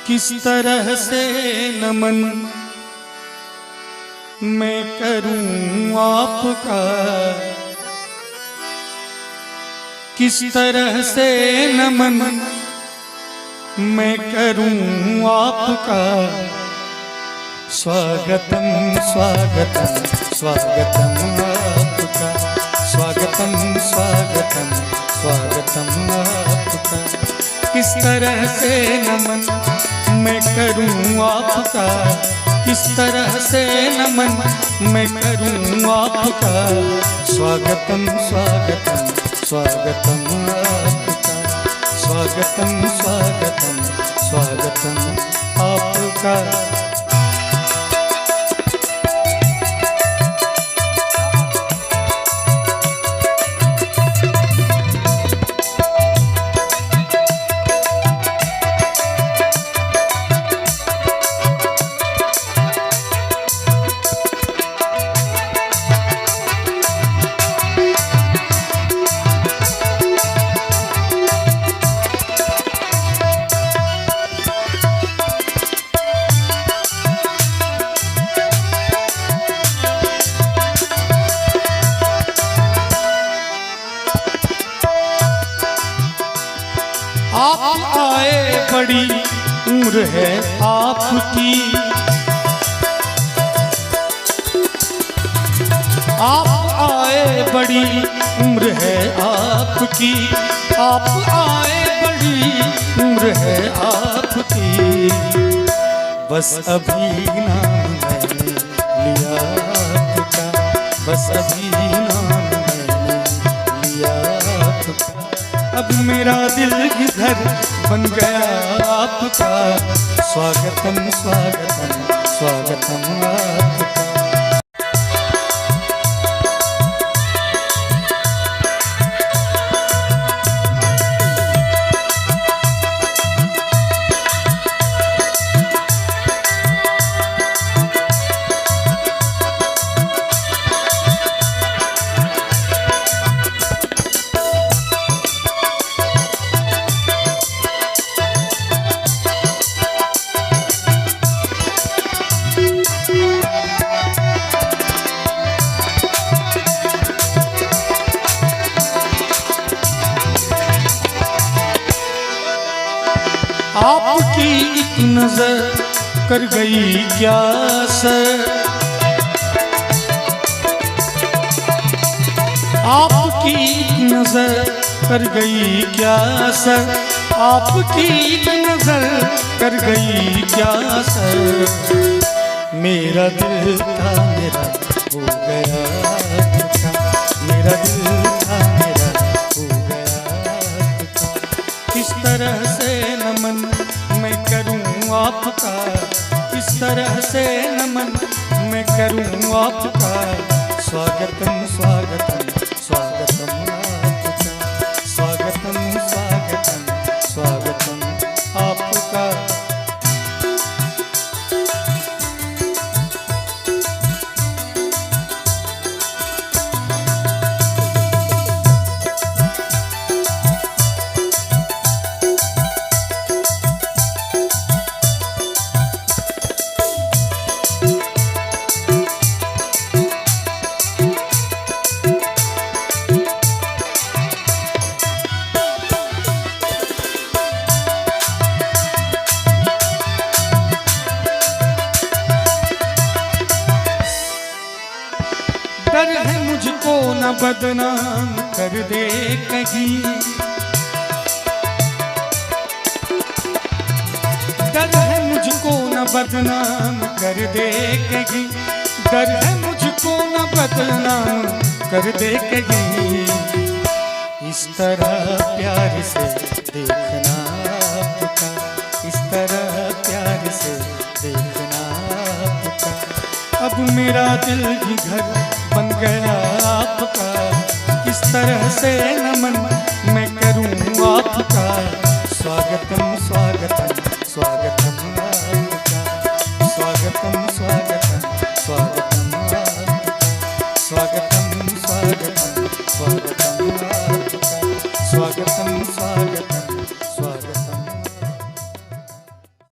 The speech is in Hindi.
किस तरह से नमन मैं करूं आपका, किस तरह से नमन मैं करूं आपका। स्वागतम स्वागतम स्वागतम आपका, स्वागतम स्वागतम स्वागतम आपका। किस तरह से नमन मैं करूं आपका, किस तरह से नमन मैं करूं आपका। स्वागतम स्वागतम स्वागतम आपका, स्वागतम स्वागतम स्वागतम आपका। आप आए बड़ी उम्र है आपकी, आप आए बड़ी उम्र है आपकी, आप आए बड़ी उम्र है आपकी। बस अभी नाम मैंने लिया आपका, बस अभी नाम मैंने लिया आपका। अब मेरा दिल घर बन गया आपका। स्वागतम स्वागतम स्वागतम आपका। आपकी एक नजर कर गई क्या सर, आपकी एक नजर कर गई क्या सर, आपकी एक नजर कर गई क्या सर। मेरा दिल था मेरा हो गया था, मेरा दिल था मेरा हो गया था। किस तरह से नमन मैं करूं आपका, किस तरह से नमन मैं करूं आपका। स्वागतम स्वागतम स्वागतम आपका, स्वागतम स्वागतम स्वागतम आपका। डर है मुझको न बदनाम कर दे कहीं, डर है मुझको न बदनाम कर दे कहीं, डर है मुझको न बदनाम कर दे कहीं। इस तरह प्यार से देखना आपका, इस तरह प्यार से देखना आपका। अब मेरा दिल ही घर बन गया आपका। किस तरह से नमन मैं करूं आपका। स्वागतम स्वागतम स्वागतम आपका, स्वागतम स्वागतम स्वागतम आपका, स्वागतम स्वागतम स्वागतम आपका, स्वागतम स्वागतम